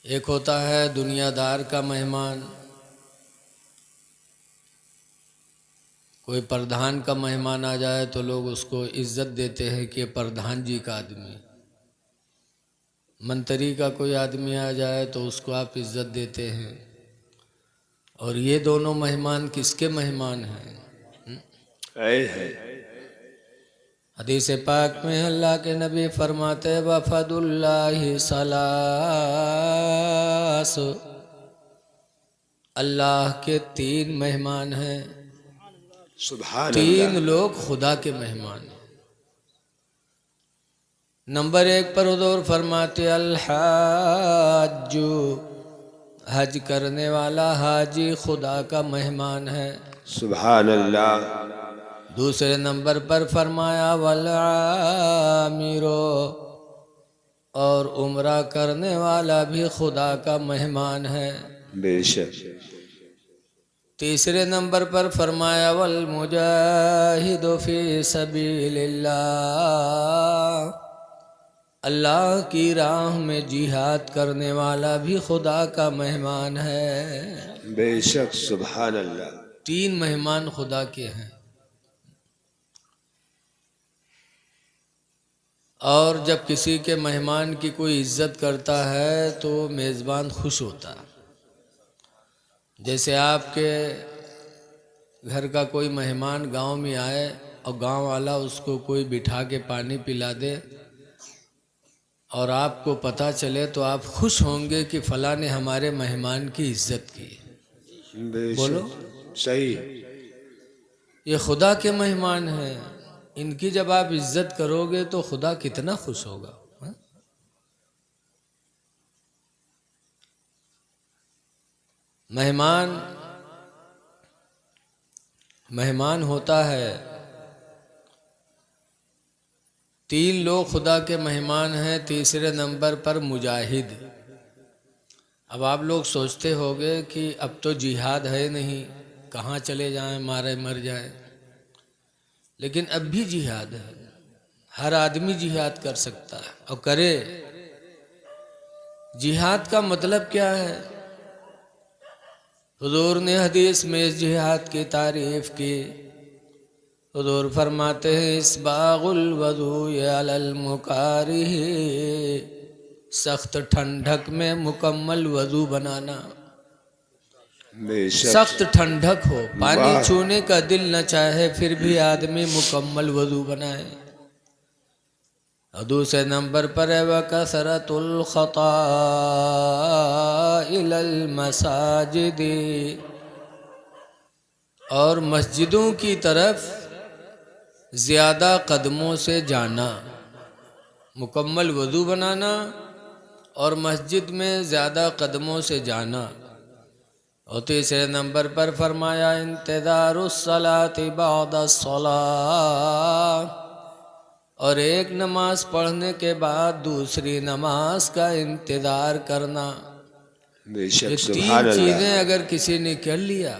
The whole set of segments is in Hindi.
एक होता है दुनियादार का मेहमान, कोई प्रधान का मेहमान आ जाए तो लोग उसको इज्जत देते हैं कि प्रधान जी का आदमी। मंत्री का कोई आदमी आ जाए तो उसको आप इज्जत देते हैं। और ये दोनों मेहमान किसके मेहमान हैं? है। हदीस पाक में अल्लाह के नबी फरमाते वफदुल्लाहि सलास, अल्लाह के 3 मेहमान हैं। सुभान 3 अल्लाह। लोग खुदा के मेहमान हैं। नंबर 1 पर हुजूर फरमाते अल हाजू, हज करने वाला हाजी खुदा का मेहमान है। सुभान अल्लाह। दूसरे नंबर पर फरमाया वल आमिरो, और उम्रा करने वाला भी खुदा का मेहमान है। बेशक। तीसरे नंबर पर फरमाया वल मुजाहिदु फी सबीलिल्लाह, अल्लाह की राह में जिहाद करने वाला भी खुदा का मेहमान है। बेशक। सुभान अल्लाह। 3 मेहमान खुदा के हैं। और जब किसी के मेहमान की कोई इज्जत करता है तो मेज़बान खुश होता है। जैसे आपके घर का कोई मेहमान गांव में आए और गांव वाला उसको कोई बिठा के पानी पिला दे और आपको पता चले तो आप खुश होंगे कि फलां ने हमारे मेहमान की इज्जत की। बोलो, बेशक। सही। ये खुदा के मेहमान हैं, इनकी जब आप इज्जत करोगे तो खुदा कितना खुश होगा। हा? मेहमान होता है। 3 लोग खुदा के मेहमान हैं। तीसरे नंबर पर मुजाहिद। अब आप लोग सोचते होंगे कि अब तो जिहाद है नहीं, कहाँ चले जाएं, मारे मर जाएं। लेकिन अब भी जिहाद है। हर आदमी जिहाद कर सकता है और करे। जिहाद का मतलब क्या है? हुजूर ने हदीस में इस जिहाद की तारीफ की। हुजूर फरमाते हैं इस्बागुल वज़ू अलल मुकारिह, सख्त ठंडक में मुकम्मल वज़ू बनाना। बेशक। सख्त ठंडक हो, पानी वाह। छूने का दिल न चाहे, फिर भी आदमी मुकम्मल वज़ू बनाए। और दूसरे नंबर पर है वकसरतुल खता इलल मसाजिदी, और मस्जिदों की तरफ ज़्यादा कदमों से जाना। मुकम्मल वज़ू बनाना और मस्जिद में ज़्यादा कदमों से जाना। और तीसरे नंबर पर फरमाया इंतज़ारुस्सलाति बअदस्सलाह, और एक नमाज पढ़ने के बाद दूसरी नमाज का इंतज़ार करना। बेशक। ये 3 सुभान अल्लाह। चीज़ें अगर किसी ने कर लिया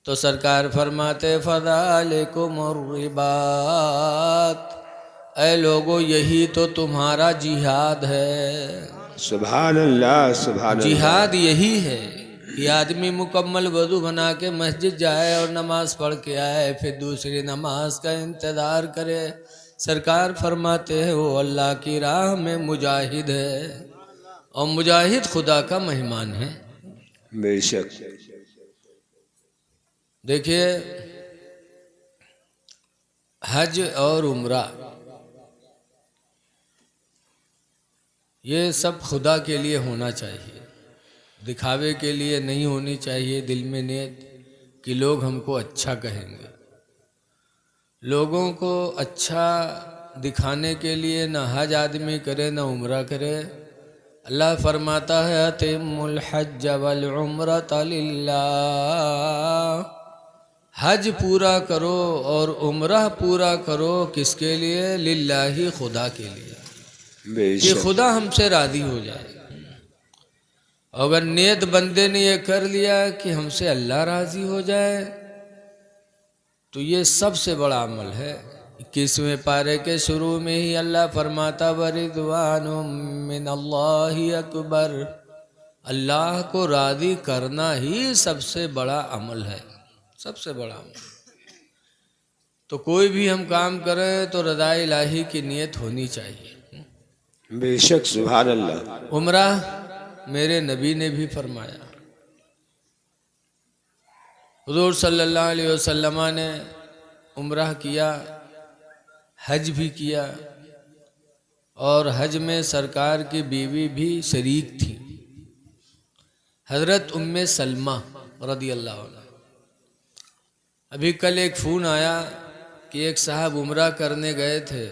तो सरकार फरमाते फ़ज़ालिकुमुर रिबात, ऐ लोगो यही तो तुम्हारा जिहाद है। सुभान अल्लाह। सुभान जिहाद अल्लाह। यही है कि आदमी मुकम्मल वज़ू बना के मस्जिद जाए और नमाज पढ़ के आए, फिर दूसरी नमाज का इंतज़ार करे। सरकार फरमाते हैं वो अल्लाह की राह में मुजाहिद है, और मुजाहिद खुदा का मेहमान है। बेशक। देखिए, हज और उम्रा ये सब खुदा के लिए होना चाहिए, दिखावे के लिए नहीं होनी चाहिए। दिल में नियत कि लोग हमको अच्छा कहेंगे। लोगों को अच्छा दिखाने के लिए न हज आदमी करे न उम्रा करे। अल्लाह फरमाता है अतिमुल हज्ज वल उम्रता लिल्लाह, हज पूरा करो और उम्रा पूरा करो। किसके लिए? लिल्लाही, खुदा के लिए, कि बेशक। खुदा हमसे राज़ी हो जाए। अगर नेत बंदे ने ये कर लिया कि हमसे अल्लाह राज़ी हो जाए तो ये सबसे बड़ा अमल है। 21वें पारे के शुरू में ही अल्लाह फरमाता वरिदवानुम मिनल्लाहि अकबर, अल्लाह को राज़ी करना ही सबसे बड़ा अमल है, सबसे बड़ा अमल। तो कोई भी हम काम करें तो रज़ा इलाही की नीयत होनी चाहिए। बेशक सुभान अल्लाह। उम्रा मेरे नबी ने भी फरमाया, हुज़ूर सल्लल्लाहु अलैहि वसल्लम ने उम्रा किया, हज भी किया, और हज में सरकार की बीवी भी शरीक थी, हज़रत उम्मे सलमा रदी अल्लाह अन्हा। अभी कल एक फ़ोन आया कि एक साहब उम्रा करने गए थे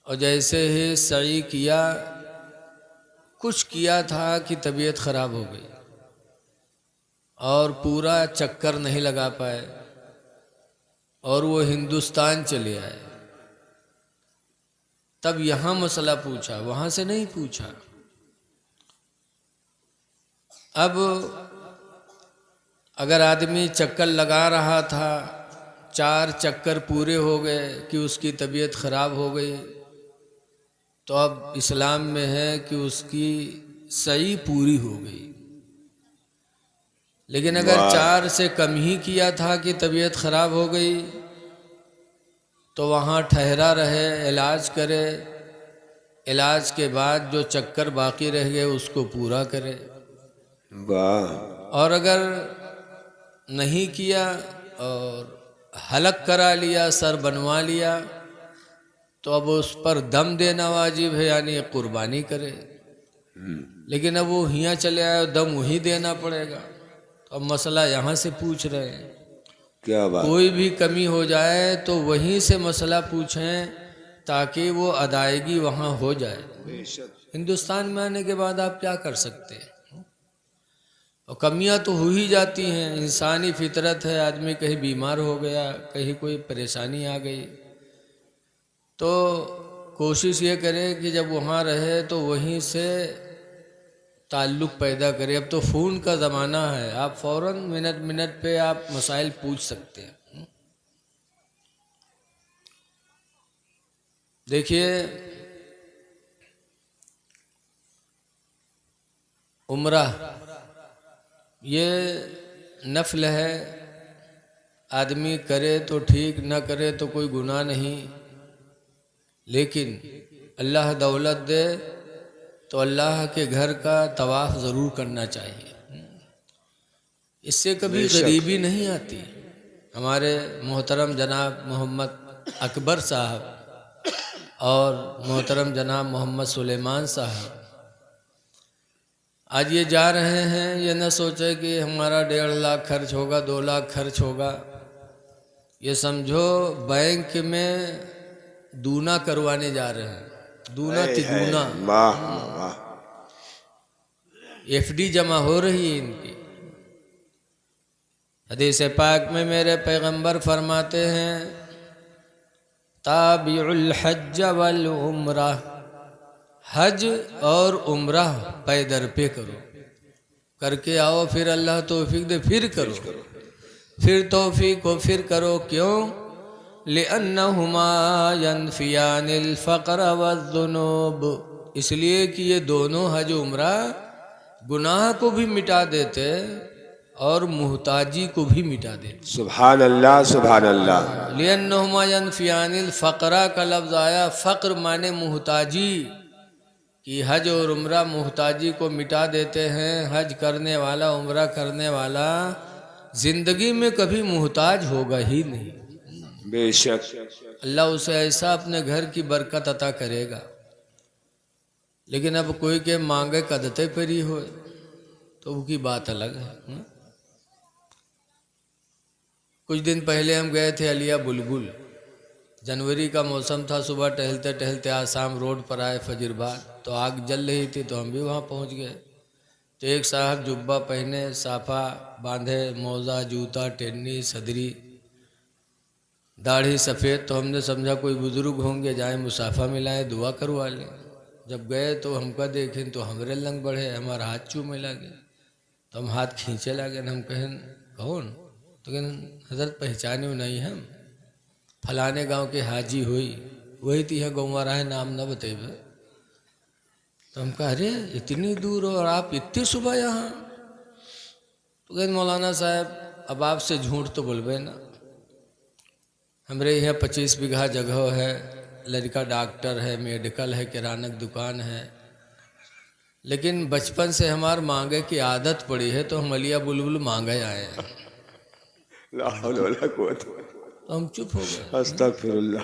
और जैसे ही सई किया, कुछ किया था कि तबीयत ख़राब हो गई और पूरा चक्कर नहीं लगा पाए और वो हिंदुस्तान चले आए। तब यहाँ मसला पूछा, वहाँ से नहीं पूछा। अब अगर आदमी चक्कर लगा रहा था, 4 चक्कर पूरे हो गए कि उसकी तबीयत ख़राब हो गई, तो अब इस्लाम में है कि उसकी सही पूरी हो गई। लेकिन अगर 4 से कम ही किया था कि तबीयत ख़राब हो गई, तो वहाँ ठहरा रहे, इलाज करे, इलाज के बाद जो चक्कर बाकी रह गए उसको पूरा करे। वाह। और अगर नहीं किया और हलक करा लिया, सर बनवा लिया, तो अब उस पर दम देना वाजिब है, यानी कुर्बानी करे। लेकिन अब वो हियाँ चले आए, दम वहीं देना पड़ेगा। तो अब मसला यहाँ से पूछ रहे हैं। क्या बात। कोई भी कमी हो जाए तो वहीं से मसला पूछें ताकि वो अदायगी वहाँ हो जाए। हिंदुस्तान में आने के बाद आप क्या कर सकते हैं? और कमियां तो हो ही जाती हैं, इंसानी फितरत है। आदमी कहीं बीमार हो गया, कहीं कोई परेशानी आ गई, तो कोशिश ये करे कि जब वहाँ रहे तो वहीं से ताल्लुक़ पैदा करे। अब तो फ़ोन का ज़माना है, आप फ़ौरन मिनट मिनट पे आप मसाइल पूछ सकते हैं। देखिए, उम्रा ये नफल है, आदमी करे तो ठीक, न करे तो कोई गुनाह नहीं। लेकिन अल्लाह दौलत दे तो अल्लाह के घर का तवाफ़ ज़रूर करना चाहिए, इससे कभी गरीबी नहीं आती। हमारे मोहतरम जनाब मोहम्मद अकबर साहब और मोहतरम जनाब मोहम्मद सुलेमान साहब आज ये जा रहे हैं, ये न सोचे कि हमारा 1.5 लाख खर्च होगा, 2 लाख खर्च होगा। ये समझो बैंक में दूना करवाने जा रहे हैं, दूना तिगुना। FD जमा हो रही है इनकी। हदीस पाक में मेरे पैगंबर फरमाते हैं, ताबिउल हज वल उम्रा, हज और उम्रा पैदर पे करो, करके आओ, फिर अल्लाह तौफीक दे फिर करो, फिर तौफीक को फिर करो। क्यों? लिअन्नहुमा यनफियानिल फ़क़्र वज़्ज़ुनूब, इसलिए कि ये दोनों हज उम्रा गुनाह को भी मिटा देते और मुहताजी को भी मिटा देते। सुभान अल्लाह, सुभान अल्लाह। लिअन्नहुमा यनफियानिल फ़क़्र का लफ्ज़ आया, फ़क़्र माने मुहताजी, कि हज और उम्रा मुहताजी को मिटा देते हैं। हज करने वाला, उम्रा करने वाला ज़िंदगी में कभी मुहताज होगा ही नहीं। बेशक अल्लाह उसे ऐसा अपने घर की बरकत अता करेगा। लेकिन अब कोई के मांगे कदते पर ही हो तो उसकी बात अलग है। कुछ दिन पहले हम गए थे अलिया बुलबुल, जनवरी का मौसम था। सुबह टहलते टहलते आसाम रोड पर आए फजर बाद, तो आग जल रही थी, तो हम भी वहाँ पहुँच गए। तो एक साहब जुब्बा पहने, साफा बांधे, मौजा, जूता, टेन्नी, सदरी, दाढ़ी सफ़ेद, तो हमने समझा कोई बुज़ुर्ग होंगे, जाए मुसाफ़ा मिलाएं, दुआ करवा लें। जब गए तो हमका देखें तो हमरे लंग बढ़े, हमारा हाथ चूमे लगे, तो हम हाथ खींचे लगे। हम कहें कौन? तो कहें हज़रत पहचाने नहीं, हम फलाने गांव के हाजी हुई, वही तो यह गौवा रहा है, नाम न बतेबे। तो हम कहा अरे इतनी दूर और आप इतनी सुबह यहाँ? तो कहते मौलाना साहब अब आपसे झूठ तो बोलबे ना, हमरे यहाँ 25 बीघा जगह है, लड़का डॉक्टर है, मेडिकल है, किराना की दुकान है, लेकिन बचपन से हमार मांगे की आदत पड़ी है तो हम अलिया बुलबुल मांगे आए हैं। तो हम चुप हो गए। अस्तगफिरुल्लाह।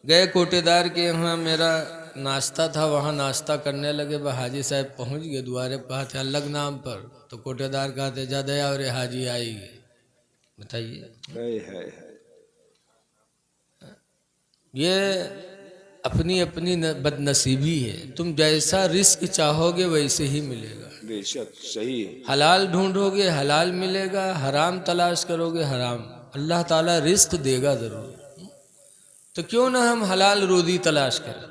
गए कोटेदार के यहाँ, मेरा नाश्ता था, वहाँ नाश्ता करने लगे। वह हाजी साहब पहुँच गए द्वारे, कहा थे अलग नाम पर, तो कोटेदार कहते जा दया और हाजी आई। बताइए, ये अपनी अपनी बदनसीबी है। तुम जैसा रिस्क चाहोगे वैसे ही मिलेगा। बेशक सही है। हलाल ढूंढोगे हलाल मिलेगा, हराम तलाश करोगे हराम। अल्लाह ताला रिस्क देगा जरूर, तो क्यों ना हम हलाल रोजी तलाश करें।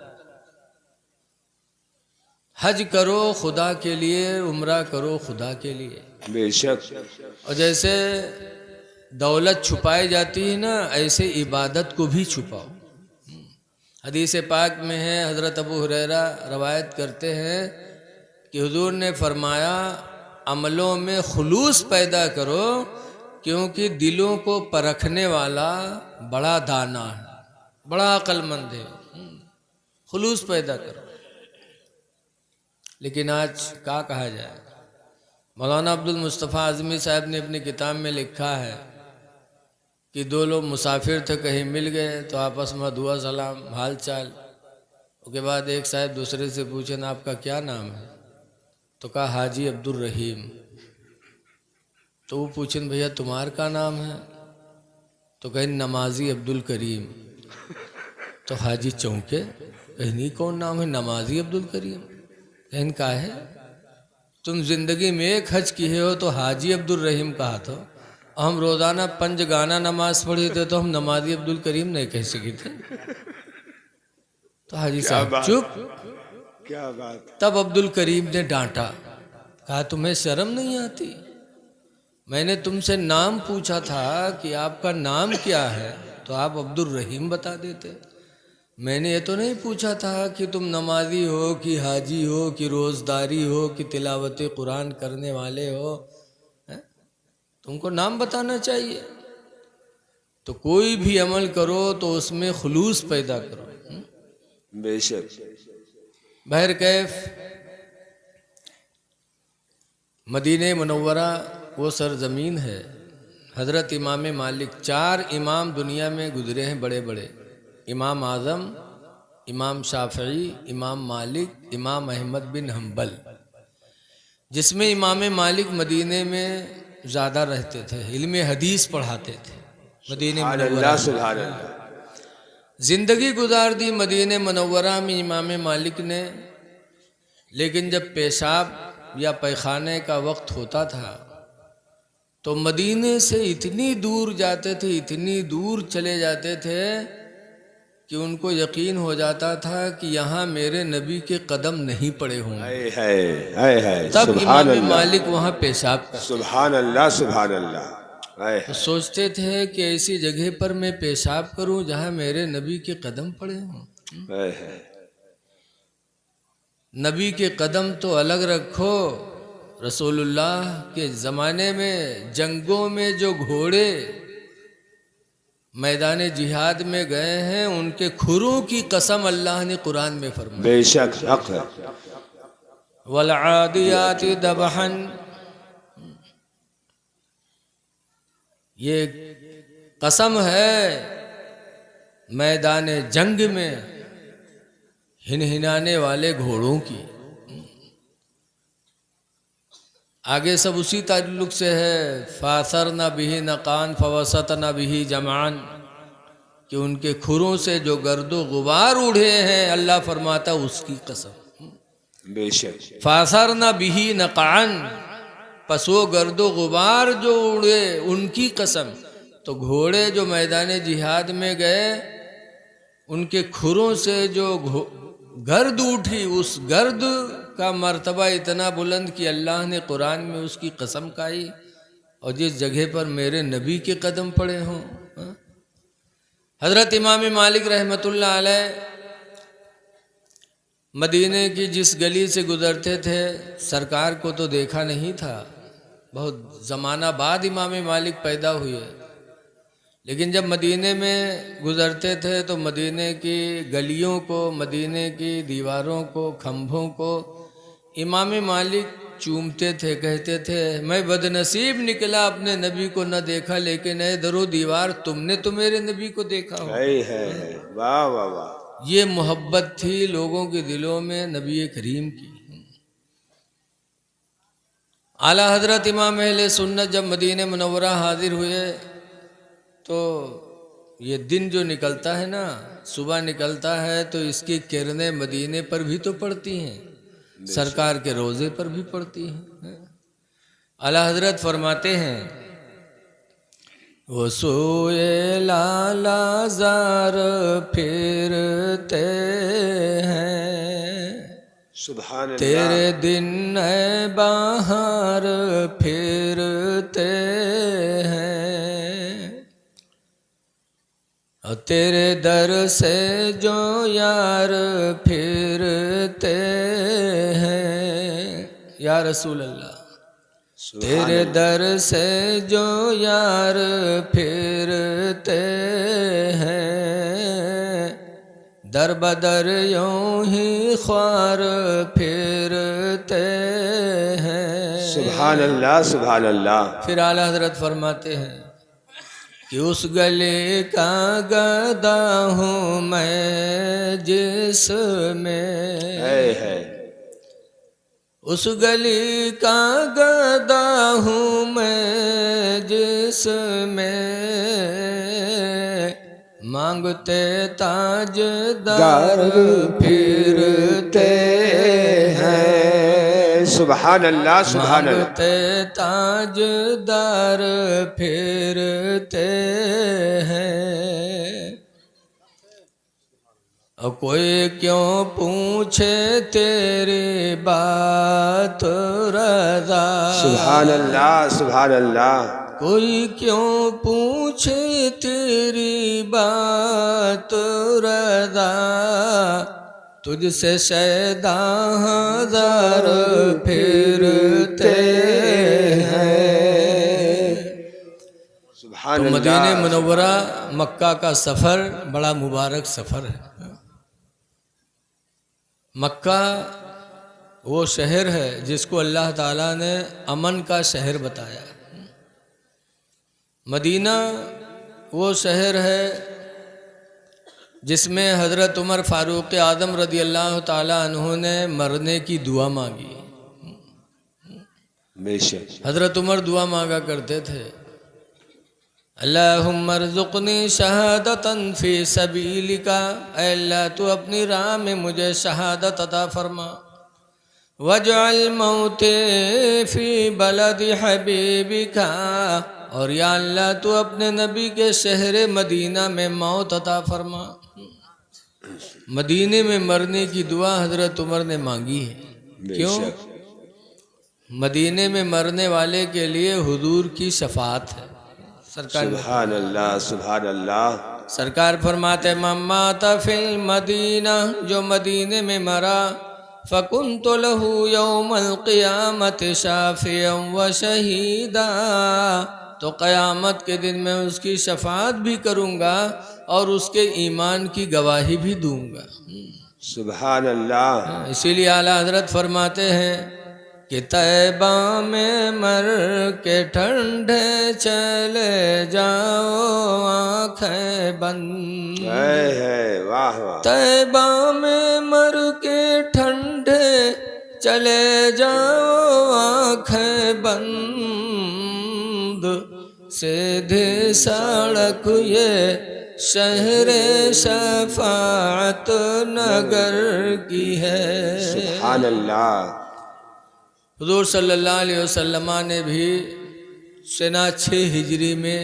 हज करो खुदा के लिए, उम्रा करो खुदा के लिए। बेशक। और जैसे दौलत छुपाई जाती है ना, ऐसे इबादत को भी छुपाओ। हदीस पाक में है, हज़रत अबू हुरैरा रवायत करते हैं कि हुजूर ने फरमाया अमलों में खुलूस पैदा करो, क्योंकि दिलों को परखने वाला बड़ा दाना है, बड़ा अक्लमंद है। खुलूस पैदा करो। लेकिन आज क्या कहा जाए, मौलाना अब्दुल मुस्तफ़ा आज़मी साहब ने अपनी किताब में लिखा है कि दो लोग मुसाफिर थे, कहीं मिल गए तो आपस में दुआ सलाम हाल चाल। उसके बाद एक साहब दूसरे से पूछे ना आपका क्या नाम है? तो कहा हाजी अब्दुल रहीम। तो वो पूछे भैया तुम्हारा का नाम है? तो कहीं नमाजी अब्दुल करीम। तो हाजी चौंके, कहीं नहीं कौन नाम है नमाजी अब्दुल करीम? कहीं का है तुम जिंदगी में एक हज किए हो तो हाजी अब्दुल रहीम कहा था, हम रोजाना 5 गाना नमाज पढ़े थे तो हम नमाजी अब्दुल करीम नहीं कह सके थे। तो हाजी साहब चुप। क्या बात। तब अब्दुल करीम ने डांटा, कहा तुम्हें शर्म नहीं आती? मैंने तुमसे नाम पूछा था कि आपका नाम क्या है, तो आप अब्दुल रहीम बता देते। मैंने ये तो नहीं पूछा था कि तुम नमाजी हो कि हाजी हो कि रोज़दारी हो कि तिलावत कुरान करने वाले हो। तुमको नाम बताना चाहिए। तो कोई भी अमल करो तो उसमें खुलूस पैदा करो। बेशक। बहर कैफ मदीने मुनव्वरा वो सरजमीन है। हज़रत इमाम मालिक, 4 इमाम दुनिया में गुजरे हैं बड़े बड़े, इमाम आज़म, इमाम शाफ़ई, इमाम मालिक, इमाम अहमद बिन हम्बल, जिसमें इमाम मालिक मदीने में ज़्यादा रहते थे, इल्म हदीस पढ़ाते थे मदीने मुनव्वरा में। ज़िंदगी गुजार दी मदीने मुनव्वरा में इमाम मालिक ने, लेकिन जब पेशाब या पैखाने का वक्त होता था तो मदीने से इतनी दूर जाते थे, इतनी दूर चले जाते थे कि उनको यकीन हो जाता था कि यहाँ मेरे नबी के कदम नहीं पड़े होंगे। तब इमाम मालिक वहाँ पेशाब करते। सुभान अल्लाह, सुभान अल्लाह। तो सोचते थे कि ऐसी जगह पर मैं पेशाब करूं जहाँ मेरे नबी के कदम पड़े हों। नबी के कदम तो अलग रखो, रसूलुल्लाह के ज़माने में जंगों में जो घोड़े मैदान जिहाद में गए हैं, उनके खुरों की कसम अल्लाह ने कुरान में फरमाई। बेशक हक है। वल आदियाति दबहन, ये कसम है मैदान जंग में हिनहिनाने वाले घोड़ों की। आगे सब उसी ताल्लुक से है, फासर न बिही नकान फवसत न बिही जमान, कि उनके खुरों से जो गर्दो गुबार उड़े हैं, अल्लाह फरमाता उसकी कसम। बेशक। फासर न बिही नकान, पसो गर्दो गुबार जो उड़े उनकी कसम। तो घोड़े जो मैदान जिहाद में गए, उनके खुरों से जो गर्द उठी, उस गर्द का मर्तबा इतना बुलंद कि अल्लाह ने कुरान में उसकी कसम खाई। और जिस जगह पर मेरे नबी के कदम पड़े हों। हज़रत इमाम मालिक रहमतुल्लाह अलैह मदीने की जिस गली से गुजरते थे सरकार को तो देखा नहीं था, बहुत ज़माना बाद इमाम मालिक पैदा हुए, लेकिन जब मदीने में गुजरते थे तो मदीने की गलियों को, मदीने की दीवारों को, खम्भों को इमाम मालिक चूमते थे, कहते थे मैं बदनसीब निकला, अपने नबी को न देखा, लेकिन ए दरो दीवार तुमने तो मेरे नबी को देखा हो। है वाह वाह वाह। ये मोहब्बत थी लोगों के दिलों में नबी करीम की। आला हजरत इमाम अहले सुन्नत जब मदीने मुनव्वरा हाजिर हुए तो ये दिन जो निकलता है ना, सुबह निकलता है तो इसकी किरणें मदीने पर भी तो पड़ती हैं, सरकार के रोज़े पर भी पड़ती हैं। आला हजरत फरमाते हैं वो सोए लाला जार फिरते हैं, सुभान अल्लाह। तेरे दिन है बाहर फिरते हैं, और तेरे दर से जो यार फिरते हैं, या रसूल अल्लाह, तेरे दर से जो यार फिरते हैं, दर बदर यूं ही ख्वार फिरते हैं। सुभान अल्लाह सुभान अल्लाह। फिर आला हजरत फरमाते हैं कि उस गले का गदा हूँ मैं जिसमें, है उस गली का गदा हूँ मैं जिसमें, मांगते ताजदार फिरते हैं। सुभान अल्लाह सुभान अल्लाह। मांगते ताजदार फिरते हैं, और कोई क्यों पूछे तेरी बात रज़ा। सुभान अल्लाह सुभान अल्लाह। कोई क्यों पूछे तेरी बात रज़ा, तुझसे शैदा हजार फिरते हैं। सुभान तो अल्लाह। मदीने मुनव्वरा मक्का का सफ़र बड़ा मुबारक सफ़र है। मक्का वो शहर है जिसको अल्लाह ताला ने अमन का शहर बताया। मदीना वो शहर है जिसमें हज़रत उमर फ़ारूक़ आज़म रज़ी अल्लाह ताला अन्हु ने मरने की दुआ मांगी। बेशक हज़रत उमर दुआ मांगा करते थे, अल्लाहुम्मा रज़ुक़नी शहादतन फ़ी सबीलिका, ऐ अल्लाह तू अपनी राह में मुझे शहादत अता फरमा, वजअल मौते फ़ी बलदि हबीबिका, और या अल्लाह तू अपने नबी के शहर मदीना में मौत अता फरमा। मदीने में मरने की दुआ हज़रत उमर ने मांगी है। क्यों? मदीने में मरने वाले के लिए हुजूर की शफाअत है। सरकार सुभान अल्लाह सुभान अल्लाह। सरकार फरमाते मम्माता फिल मदीना, जो मदीने में मरा, फ़कुन्तु लहू यौमल क़ियामत शाफ़िअन व शहीदा, तो क़यामत के दिन मैं उसकी शफाअत भी करूँगा और उसके ईमान की गवाही भी दूँगा। सुभान अल्लाह। इसीलिए आला हज़रत फरमाते हैं कि तैबा में मर के ठंडे चले जाओ आँखें बंद, है वाह वाह। तैबा में मर के ठंडे चले जाओ आँखें बंद, सीधे सड़क ये शहरे शफाअत नगर की है। सुभान अल्लाह। हुज़ूर सल्लल्लाहु अलैहि वसल्लम ने भी सना 6 हिजरी में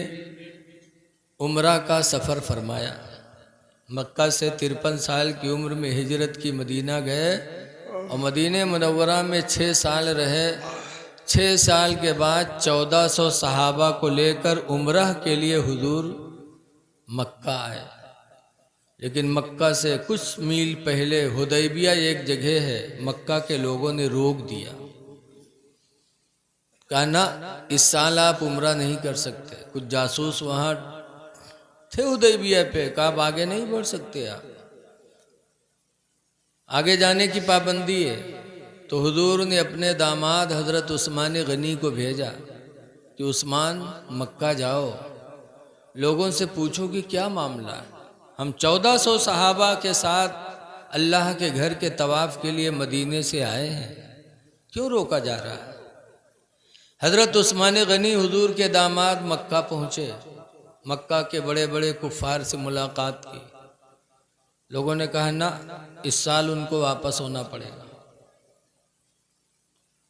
उम्रा का सफ़र फरमाया। मक्का से 53 साल की उम्र में हिजरत की मदीना गए और मदीने मुनव्वरा में 6 साल रहे। 6 साल के बाद 1400 सहाबा को लेकर उम्रह के लिए हुजूर मक्का आए। लेकिन मक्का से कुछ मील पहले हुदैबिया एक जगह है, मक्का के लोगों ने रोक दिया, कहा ना इस साल आप उम्रा नहीं कर सकते। कुछ जासूस वहाँ थे हुदैबिया पे, कहा आप आगे नहीं बढ़ सकते, आप आगे जाने की पाबंदी है। तो हुजूर ने अपने दामाद हजरत उस्मान गनी को भेजा कि उस्मान मक्का जाओ, लोगों से पूछो कि क्या मामला है, हम 1400 सहाबा के साथ अल्लाह के घर के तवाफ के लिए मदीने से आए हैं, क्यों रोका जा रहा है। हजरत उस्मान गनी हुजूर के दामाद मक्का पहुँचे, मक्का के बड़े बड़े कुफ़ार से मुलाकात की। लोगों ने कहा ना इस साल उनको वापस होना पड़ेगा।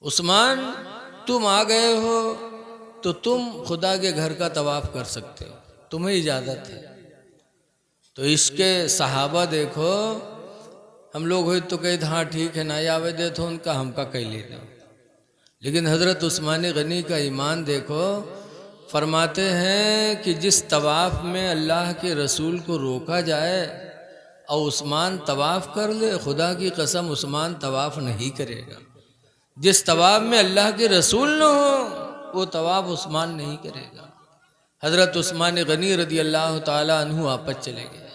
उस्मान तुम आ गए हो तो तुम खुदा के घर का तवाफ कर सकते हो, तुम्हें इजाज़त है। तो इसके सहाबा देखो, हम लोग हो तो कही हाँ ठीक है, ना आवे दे तो उनका हमका कह लेना। लेकिन हज़रत उस्मान गनी का ईमान देखो, फरमाते हैं कि जिस तवाफ़ में अल्लाह के रसूल को रोका जाए और उस्मान तवाफ़ कर ले, खुदा की कसम उस्मान तवाफ़ नहीं करेगा। जिस तवाफ़ में अल्लाह के रसूल न हो वो तवाफ़ उस्मान नहीं करेगा। हज़रत उस्मान गनी रदी अल्लाह ताला अन्हु वापस चले गए।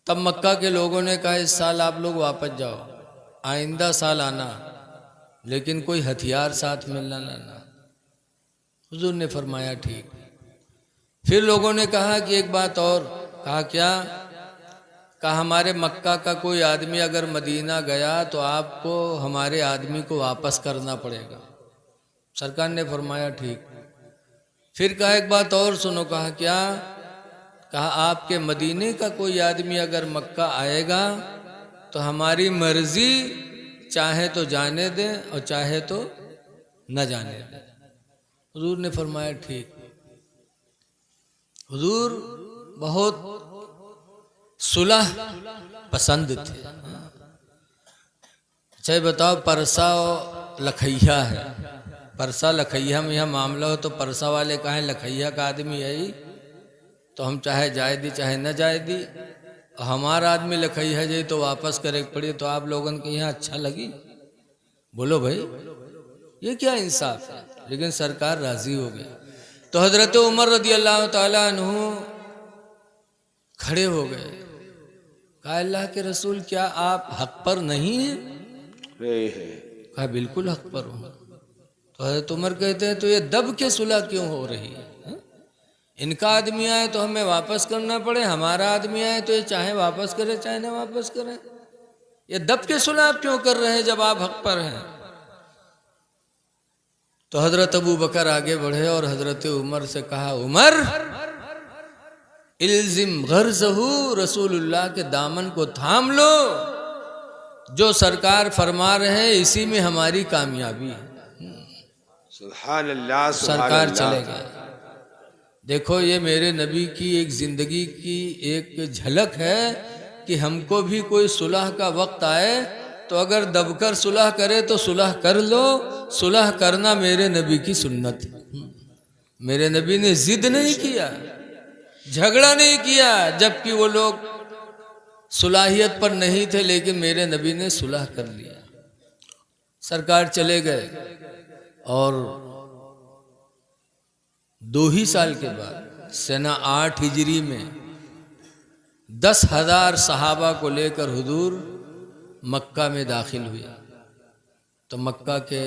तब मक्का के लोगों ने कहा इस साल आप लोग वापस जाओ, आइंदा साल आना, लेकिन कोई हथियार साथ में न लाना। हुजूर ने फरमाया ठीक। फिर लोगों ने कहा कि एक बात और, कहा क्या, कहा हमारे मक्का का कोई आदमी अगर मदीना गया तो आपको हमारे आदमी को वापस करना पड़ेगा। सरकार ने फरमाया ठीक। फिर कहा एक बात और सुनो, कहा क्या, कहा आपके मदीने का कोई आदमी अगर मक्का आएगा तो हमारी मर्जी, चाहे तो जाने दें और चाहे तो न जाने दें। हुजूर ने फरमाया ठीक। हुजूर बहुत सुलह पसंद थे। अच्छा बताओ, परसा और लखैया है, परसा लखैया में यह मामला हो तो परसा वाले कहें लखैया का आदमी है ही, तो हम चाहे जाए दी चाहे न जाए दी, हमारा आदमी लखैया जाए तो वापस करे पड़ी, तो आप लोगों के यहाँ अच्छा लगी? बोलो भाई, ये क्या इंसाफ है। लेकिन सरकार राजी हो गई। तो हजरत उमर रदी अल्लाह ताला अन्हु खड़े हो गए, कहा अल्लाह के रसूल क्या आप हक पर नहीं हैं? नहीं है। कहा बिल्कुल हक पर हूँ। तो हजरत उमर कहते हैं तो ये दब के सुलह क्यों हो रही है? इनका आदमी आए तो हमें वापस करना पड़े, हमारा आदमी आए तो ये चाहे वापस करे चाहे ना वापस करे, ये दब के सुलह आप क्यों कर रहे हैं जब आप हक पर हैं? तो हजरत अबू बकर आगे बढ़े और हजरत उमर से कहा, उमर इल्जिम गर्ज़हू, रसूलुल्लाह के दामन को थाम लो, जो सरकार फरमा रहे हैं इसी में हमारी कामयाबी है। सुभान अल्लाह, सुभान सरकार अल्लाह। चले गए। देखो ये मेरे नबी की एक जिंदगी की एक झलक है कि हमको भी कोई सुलह का वक्त आए तो अगर दबकर सुलह करे तो सुलह कर लो। सुलह करना मेरे नबी की सुन्नत है। मेरे नबी ने जिद नहीं किया, झगड़ा नहीं किया, जबकि वो लोग सुलाहियत पर नहीं थे, लेकिन मेरे नबी ने सुलह कर लिया। सरकार चले गए और 2 ही साल के बाद सना 8 हिजरी में 10,000 सहाबा को लेकर हुजूर मक्का में दाखिल हुए। तो मक्का के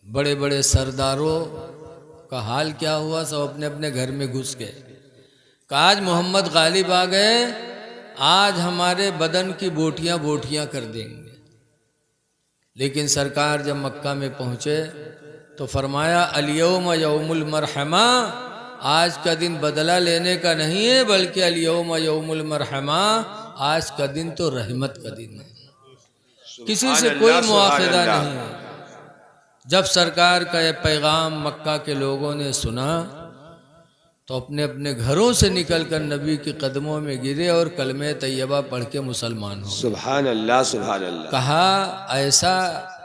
बड़े बड़े सरदारों का हाल क्या हुआ, सब अपने अपने घर में घुस गए। कहा आज मोहम्मद गालिब आ गए, आज हमारे बदन की बोटियां बोटियां कर देंगे। लेकिन सरकार जब मक्का में पहुँचे तो फरमाया अल-यौम यौमुल मरहमा, आज का दिन बदला लेने का नहीं है बल्कि अल-यौम यौमुल मरहमा, आज का दिन तो रहमत का दिन है, किसी से कोई मुआखिदा नहीं है। जब सरकार का यह पैगाम मक्का के लोगों ने सुना तो अपने अपने घरों से निकलकर नबी के कदमों में गिरे और कलमे तैयबा पढ़ के मुसलमान हो। सुभान अल्लाह, सुभान अल्लाह। कहा ऐसा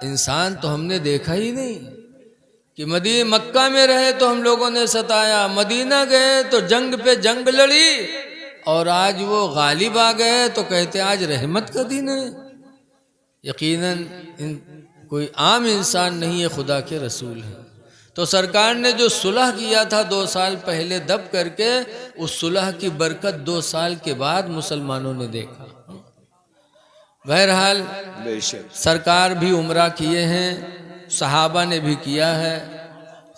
इंसान तो हमने देखा ही नहीं कि मक्का में रहे तो हम लोगों ने सताया, मदीना गए तो जंग पे जंग लड़ी और आज वो गालिब आ गए तो कहते आज रहमत का दिन है। यकीनन कोई आम इंसान नहीं है, खुदा के रसूल हैं। तो सरकार ने जो सुलह किया था 2 साल पहले दब करके, उस सुलह की बरकत 2 साल के बाद मुसलमानों ने देखा। बहरहाल सरकार भी उम्रा किए हैं, सहाबा ने भी किया है।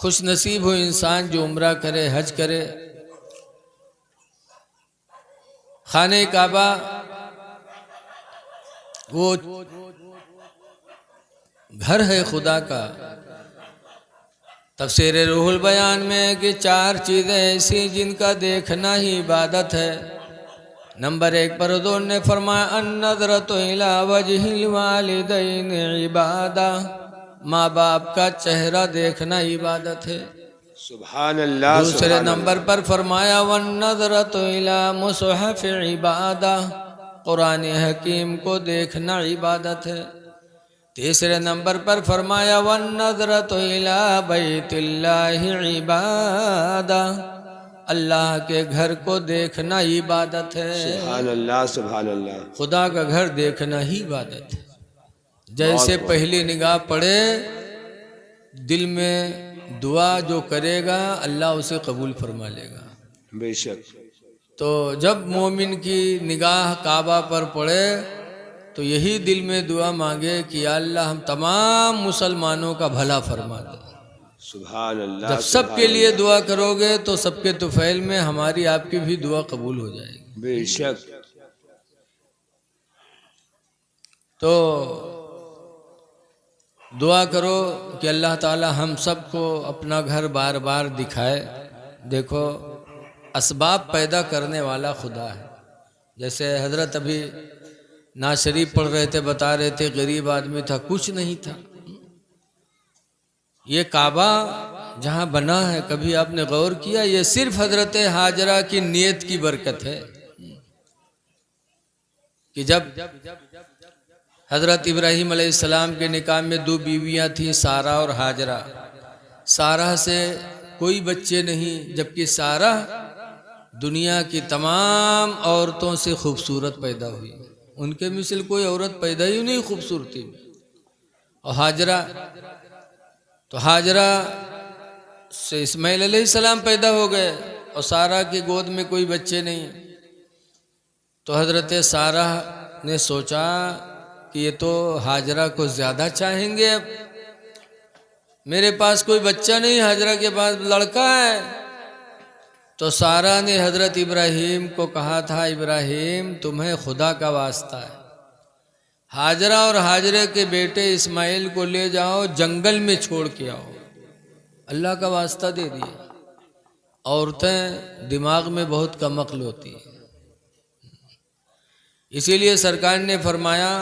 खुश नसीब हो इंसान जो उम्रा करे, हज करे। खाने काबा वो घर है खुदा का। तफसीर रूहुल बयान में कि 4 चीज़ें ऐसी जिनका देखना ही इबादत है। नंबर 1 पर हुज़ूर ने फरमाया अन्नज़रतु इला वजहिल वालिदैन इबादा, माँ बाप का चेहरा देखना इबादत है। सुभान अल्लाह। दूसरे नंबर पर फरमाया वन्नज़रतु इला मुसहफ़ इबादा, कुरान हकीम को देखना इबादत है। तीसरे नंबर पर फरमाया वन्नज़रतु इला बैतिल्लाहि इबादा, अल्लाह के घर को देखना इबादत है। सुभान अल्लाह, सुभान अल्लाह। खुदा का घर देखना ही इबादत है। जैसे पहली निगाह पड़े, दिल में दुआ जो करेगा अल्लाह उसे कबूल फरमा लेगा। बेशक। तो जब मोमिन की निगाह काबा पर पड़े तो यही दिल में दुआ मांगे कि या अल्लाह हम तमाम मुसलमानों का भला फरमा दे। सुभान अल्लाह। जब सबके लिए दुआ करोगे तो सबके तुफैल में हमारी आपकी भी दुआ कबूल हो जाएगी। बेशक। तो दुआ करो कि अल्लाह ताला हम सबको अपना घर बार बार दिखाए। देखो असबाब पैदा करने वाला खुदा है। जैसे हजरत अभी ना शरीफ पढ़ रहे थे, बता रहे थे गरीब आदमी था, कुछ नहीं था। ये काबा जहाँ बना है, कभी आपने गौर किया? ये सिर्फ हजरत हाजरा की नियत की बरकत है कि जब हजरत इब्राहीम अलैहिस्सलाम के निकाह में 2 बीवियाँ थीं, सारा और हाजरा। सारा से कोई बच्चे नहीं, जबकि सारा दुनिया की तमाम औरतों से खूबसूरत पैदा हुई। उनके मिसल कोई औरत पैदा ही नहीं खूबसूरती में। और हाजरा, तो हाजरा से इस्माइल अलैहिस्सलाम पैदा हो गए और सारा की गोद में कोई बच्चे नहीं। तो हजरत सारा ने सोचा कि ये तो हाजरा को ज़्यादा चाहेंगे। अब मेरे पास कोई बच्चा नहीं, हाजरा के पास लड़का है। तो सारा ने हजरत इब्राहीम को कहा था, इब्राहीम तुम्हें खुदा का वास्ता है, हाजरा और हाजरे के बेटे इस्माइल को ले जाओ, जंगल में छोड़ के आओ। अल्लाह का वास्ता दे दिया। औरतें दिमाग में बहुत कम अक्ल होती है, इसीलिए सरकार ने फरमाया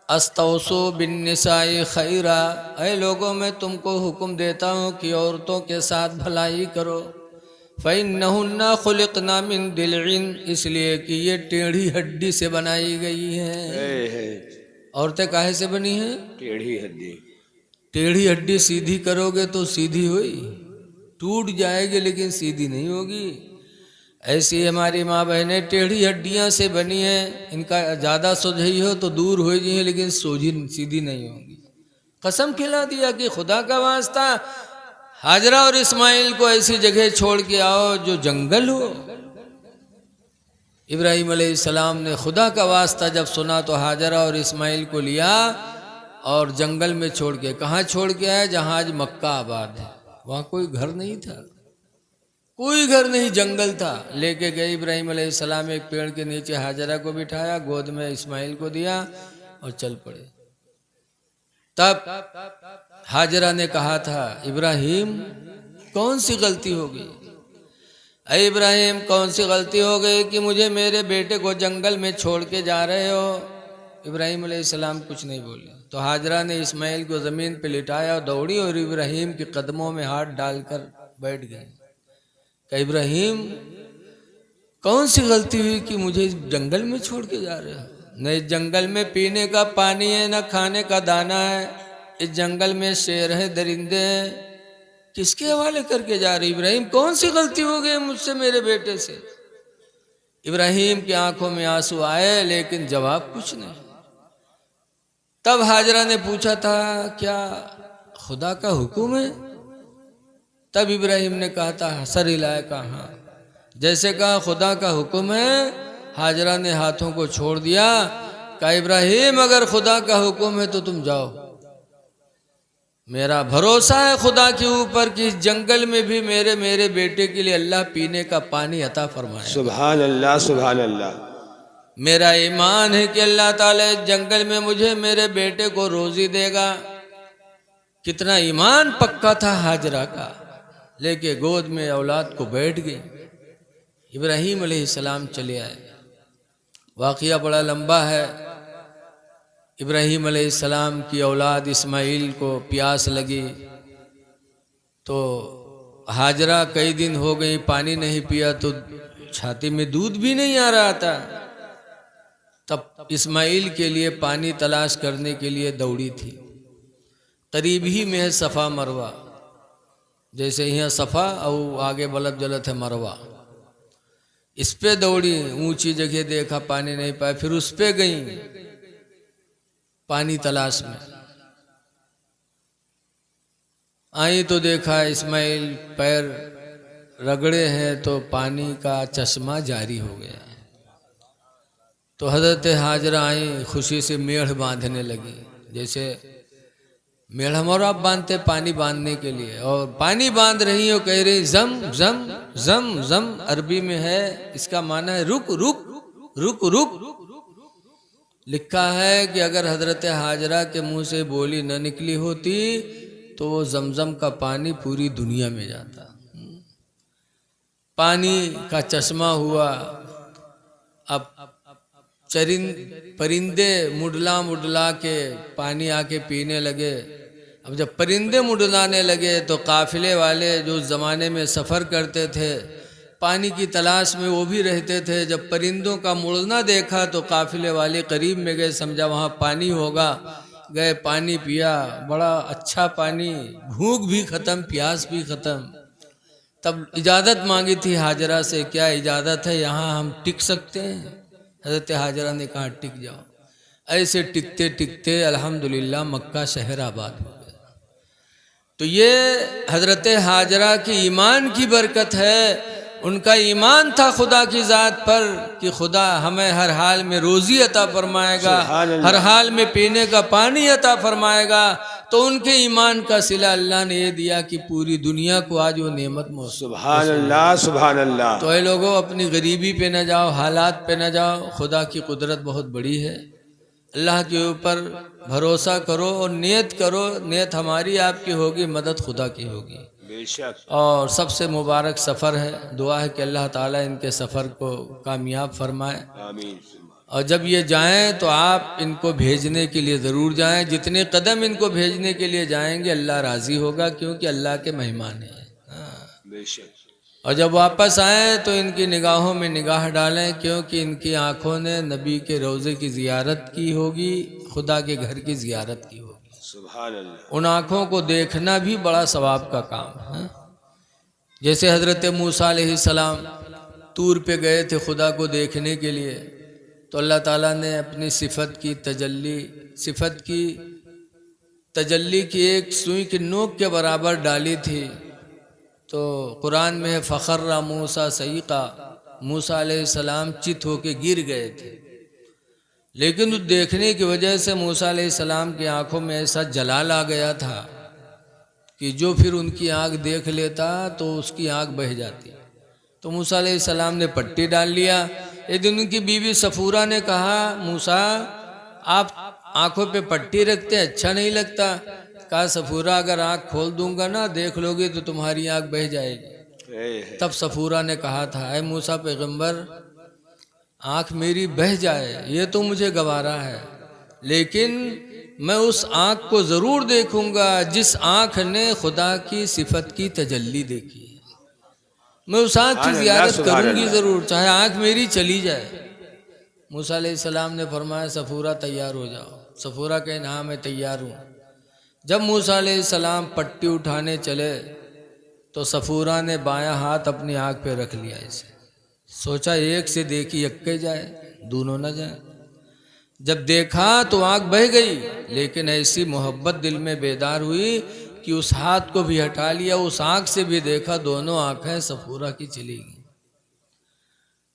अस्तौसो बिन निसाई खैरा, ऐ लोगों मैं तुमको हुक्म देता हूँ कि औरतों के साथ भलाई करो। फ़इन्नहुन्ना खुलिक़ना मिन दिल्इन, इसलिए कि ये टेढ़ी हड्डी से बनाई गई हैं। औरतें काहे से बनी हैं? टेढ़ी हड्डी। टेढ़ी हड्डी सीधी करोगे तो सीधी हुई, टूट जाएगी लेकिन सीधी नहीं होगी। ऐसी हमारी माँ बहनें टेढ़ी हड्डियाँ से बनी हैं। इनका ज़्यादा सोझी हो तो दूर हो जाइए, लेकिन सोझी सीधी नहीं होंगी। कसम खिला दिया कि खुदा का वास्ता हाजरा और इस्माइल को ऐसी जगह छोड़ के आओ जो जंगल हो। इब्राहीम अलैहिस्सलाम ने खुदा का वास्ता जब सुना तो हाजरा और इस्माइल को लिया और जंगल में छोड़ के, कहाँ छोड़ के आए? जहाँ आज मक्का आबाद है। वहाँ कोई घर नहीं था, कोई घर नहीं, जंगल था। लेके गए इब्राहीम अलैहिस्सलाम, एक पेड़ के नीचे हाजरा को बिठाया, गोद में इस्माइल को दिया और चल पड़े। तब हाजरा ने कहा था, इब्राहीम कौन सी गलती हो गई? अरे इब्राहीम कौन सी गलती हो गई कि मुझे मेरे बेटे को जंगल में छोड़ के जा रहे हो? इब्राहीम अलैहिस्सलाम कुछ नहीं बोले। तो हाजरा ने इस्माइल को ज़मीन पे लिटाया, दौड़ी और इब्राहीम के कदमों में हाथ डालकर बैठ गई। कहा इब्राहीम कौन सी गलती हुई कि मुझे जंगल में छोड़ के जा रहे हो? न इस जंगल में पीने का पानी है, न खाने का दाना है। इस जंगल में शेर है, दरिंदे हैं, किसके हवाले करके जा रहे? इब्राहीम कौन सी गलती हो गई मुझसे, मेरे बेटे से? इब्राहिम की आंखों में आंसू आए लेकिन जवाब कुछ नहीं। तब हाजरा ने पूछा था क्या खुदा का हुक्म है? तब इब्राहिम ने कहा था, सर हिलाया, कहा हाँ। जैसे कहा खुदा का हुक्म है, हाजरा ने हाथों को छोड़ दिया। कहा इब्राहिम अगर खुदा का हुक्म है तो तुम जाओ, मेरा भरोसा है खुदा के ऊपर कि इस जंगल में भी मेरे बेटे के लिए अल्लाह पीने का पानी अता फरमाए। सुभान अल्लाह, सुभान अल्लाह। मेरा ईमान है कि अल्लाह ताला इस जंगल में मुझे मेरे बेटे को रोजी देगा। कितना ईमान पक्का था हाजरा का। लेके गोद में औलाद को बैठ गई। इब्राहिम अलैहिस्सलाम चले आए। वाक़िया बड़ा लंबा है। इब्राहिम अलैहिस्सलाम की औलाद इस्माइल को प्यास लगी तो हाजरा कई दिन हो गई पानी नहीं पिया तो छाती में दूध भी नहीं आ रहा था। तब इस्माइल के लिए पानी तलाश करने के लिए दौड़ी थी। करीब ही में है सफ़ा मरवा, जैसे यहाँ सफ़ा और आगे बलब जलत है मरवा। इस पे दौड़ी, ऊंची जगह देखा पानी नहीं पाया, फिर उस पे गई पानी तलाश में। आई तो देखा इस्माइल पैर रगड़े हैं तो पानी का चश्मा जारी हो गया। तो हजरत हाजरा आई, खुशी से मेढ़ बांधने लगी। जैसे मेढ़ हमारा आप बांधते पानी बांधने के लिए, और पानी बांध रही हो, कह रही जम जम जम जम। अरबी में है, इसका माना है रुक रुक रुक रुक। लिखा है कि अगर हजरत हाजरा के मुंह से बोली न निकली होती तो वो जमजम का पानी पूरी दुनिया में जाता। पानी का चश्मा हुआ। अब परिंदे मुडला मुडला के पानी आके पीने लगे। अब जब परिंदे मुडलाने लगे तो काफिले वाले जो उस ज़माने में सफ़र करते थे पानी की तलाश में वो भी रहते थे। जब परिंदों का मुड़ना देखा तो काफिले वाले करीब में गए, समझा वहाँ पानी होगा, गए पानी पिया, बड़ा अच्छा पानी, भूख भी ख़त्म प्यास भी ख़त्म। तब इजाज़त मांगी थी हाजरा से, क्या इजाज़त है यहाँ हम टिक सकते हैं? हज़रत हाजरा ने कहा टिक जाओ। ऐसे टिकते टिकते अल्हम्दुलिल्लाह मक्का शहर आबाद हो गया। तो ये हज़रत हाजरा की ईमान की बरकत है। उनका ईमान था खुदा की ज़ात पर कि खुदा हमें हर हाल में रोज़ी अता फरमाएगा, हर हाल में पीने का पानी अता फरमाएगा। तो उनके ईमान का सिला अल्लाह ने ये दिया कि पूरी दुनिया को आज वो नेमत मौसूल। सुभान अल्लाह, सुभान अल्लाह। तो ये लोगों अपनी गरीबी पे न जाओ, हालात पे न जाओ। खुदा की कुदरत बहुत बड़ी है। अल्लाह के ऊपर भरोसा करो और नियत करो। नियत हमारी आपकी होगी, मदद खुदा की होगी बेशक। और सबसे मुबारक सफ़र है। दुआ है कि अल्लाह ताला इनके सफ़र को कामयाब फरमाए। आमीन। और जब ये जाएं तो आप इनको भेजने के लिए ज़रूर जाएं। जितने कदम इनको भेजने के लिए जाएंगे अल्लाह राज़ी होगा, क्योंकि अल्लाह के मेहमान हैं। बेशक। और जब वापस आएँ तो इनकी निगाहों में निगाह डालें, क्योंकि इनकी आँखों ने नबी के रोज़े की ज़ियारत की होगी, खुदा के घर की ज़ियारत की होगी। सुभान अल्लाह। उन आँखों को देखना भी बड़ा सवाब का काम है। जैसे हज़रत मूसा अलैहिस्सलाम तूर पे गए थे खुदा को देखने के लिए, तो अल्लाह ताला ने अपनी सिफत की तजल्ली की एक सुई की नोक के बराबर डाली थी। तो कुरान में है फ़खर्रा मूसा सईक़ा, मूसा अलैहिस्सलाम चित होके गिर गए थे। लेकिन उस देखने की वजह से मूसा अलैहिस्सलाम की आंखों में ऐसा जलाल आ गया था कि जो फिर उनकी आंख देख लेता तो उसकी आंख बह जाती। तो मूसा अलैहिस्सलाम ने पट्टी डाल लिया। एक दिन उनकी बीवी सफूरा ने कहा, मूसा आप आंखों पे पट्टी रखते अच्छा नहीं लगता। कहा सफूरा अगर आंख खोल दूंगा ना, देख लोगे तो तुम्हारी आंख बह जाएगी। तब सफूरा ने कहा था, ऐ मूसा पैगंबर, आँख मेरी बह जाए ये तो मुझे गवारा है, लेकिन मैं उस आँख को ज़रूर देखूंगा जिस आँख ने खुदा की सिफत की तजल्ली देखी है। मैं उस आँख की ज़ियारत करूंगी ज़रूर, चाहे आँख मेरी चली जाए। मूसा अलैहिस्सलाम ने फरमाया सफूरा तैयार हो जाओ। सफूरा कहे हाँ मैं तैयार हूँ। जब मूसा अलैहिस्सलाम पट्टी उठाने चले तो सफूरा ने बायां हाथ अपनी आँख पे रख लिया ऐसे, सोचा एक से देखी यक्के जाए, दोनों न जाए। जब देखा तो आंख बह गई, लेकिन ऐसी मोहब्बत दिल में बेदार हुई कि उस हाथ को भी हटा लिया, उस आंख से भी देखा, दोनों आंखें सफूरा की चली गई।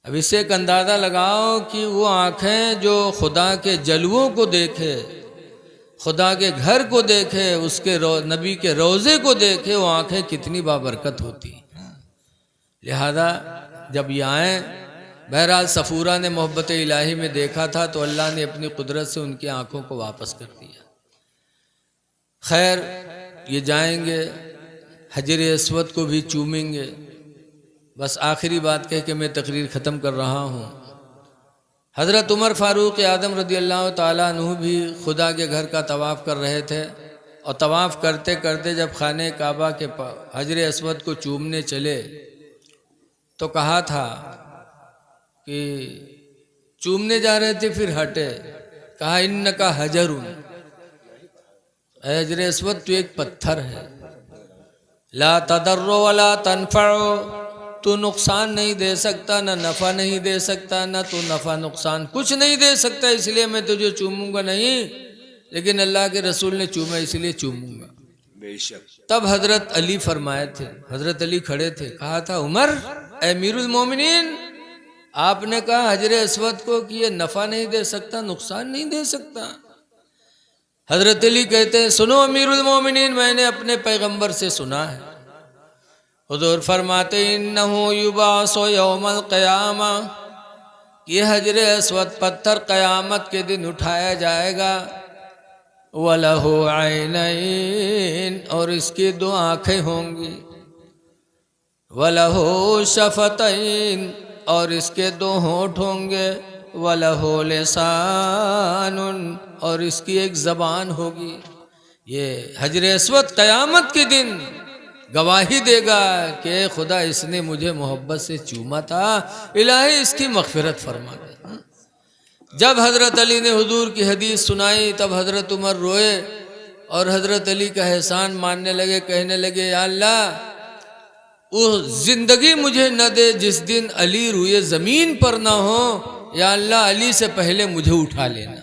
अब इससे एक अंदाज़ा लगाओ कि वो आंखें जो खुदा के जलवों को देखे, खुदा के घर को देखे, उसके नबी के रोज़े को देखे, वो आंखें कितनी बाबरकत होती। लिहाजा जब ये आए, बहरहाल सफूरा ने मोहब्बत इलाही में देखा था तो अल्लाह ने अपनी कुदरत से उनकी आंखों को वापस कर दिया। खैर, ये जाएंगे, हजर अस्वद को भी चूमेंगे। बस आखिरी बात कह के मैं तकरीर ख़त्म कर रहा हूँ। हज़रत उमर फ़ारूक आदम रज़ी अल्लाह ताला अन्हु भी खुदा के घर का तवाफ़ कर रहे थे, और तवाफ़ करते करते जब खाने काबा के हजर अस्वद को चूमने चले तो कहा था कि चूमने जा रहे थे, फिर हटे, कहा इन्नका हजरुन, हजर अस्वद तो एक पत्थर है, ला तदर्रो वला तनफअ, तू नुकसान नहीं दे सकता, न नफ़ा नहीं दे सकता, न तू नफ़ा नुकसान कुछ नहीं दे सकता, इसलिए मैं तुझे चूमूंगा नहीं, लेकिन अल्लाह के रसूल ने चूमा इसलिए चूमूंगा। बेशक। तब हजरत अली फरमाए थे, हजरत अली खड़े थे, कहा था उमर अमीरुल मोमिनीन, आपने कहा हजर अस्वद को कि ये नफ़ा नहीं दे सकता, नुकसान नहीं दे सकता। हजरत अली कहते हैं सुनो अमीरुल मोमिनीन, मैंने अपने पैगंबर से सुना है, हुजूर फरमाते इन्नहु युबासु यौमल क़यामा, ये हजर अस्वद पत्थर क़यामत के दिन उठाया जाएगा, वलहु ऐनैन, और इसकी दो आँखें होंगी, वलहु शफ़तैन, और इसके दो होंठ होंगे, वलहु लिसानुन, और इसकी एक ज़बान होगी। ये हजर अस्वद क़यामत के दिन गवाही देगा कि खुदा इसने मुझे मोहब्बत से चूमा था, इलाही इसकी मग़फ़िरत फरमा दे। जब हज़रत अली ने हुजूर की हदीस सुनाई तब हज़रत उमर रोए और हज़रत अली का एहसान मानने लगे, कहने लगे या अल्लाह, वो ज़िंदगी मुझे न दे जिस दिन अली रुए ज़मीन पर ना हो, या अल्लाह अली से पहले मुझे उठा लेना।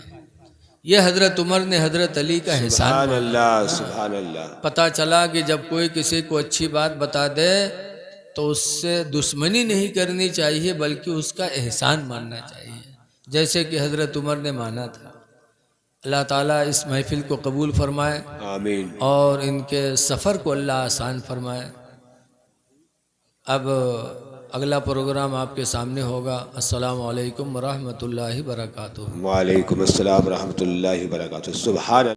ये हज़रत उमर ने हज़रत अली का एहसान सुभान अल्लाह, सुभान अल्लाह। पता चला कि जब कोई किसी को अच्छी बात बता दे तो उससे दुश्मनी नहीं करनी चाहिए, बल्कि उसका एहसान मानना चाहिए, जैसे कि हज़रत उमर ने माना था। अल्लाह ताला इस महफिल को कबूल फरमाए, आमीन, और इनके सफ़र को अल्लाह आसान फरमाए। अब अगला प्रोग्राम आपके सामने होगा। अस्सलामु अलैकुम व रहमतुल्लाहि व बरकातुहू। वालेकुम अस्सलाम व रहमतुल्लाहि व बरकातुहू। सुभान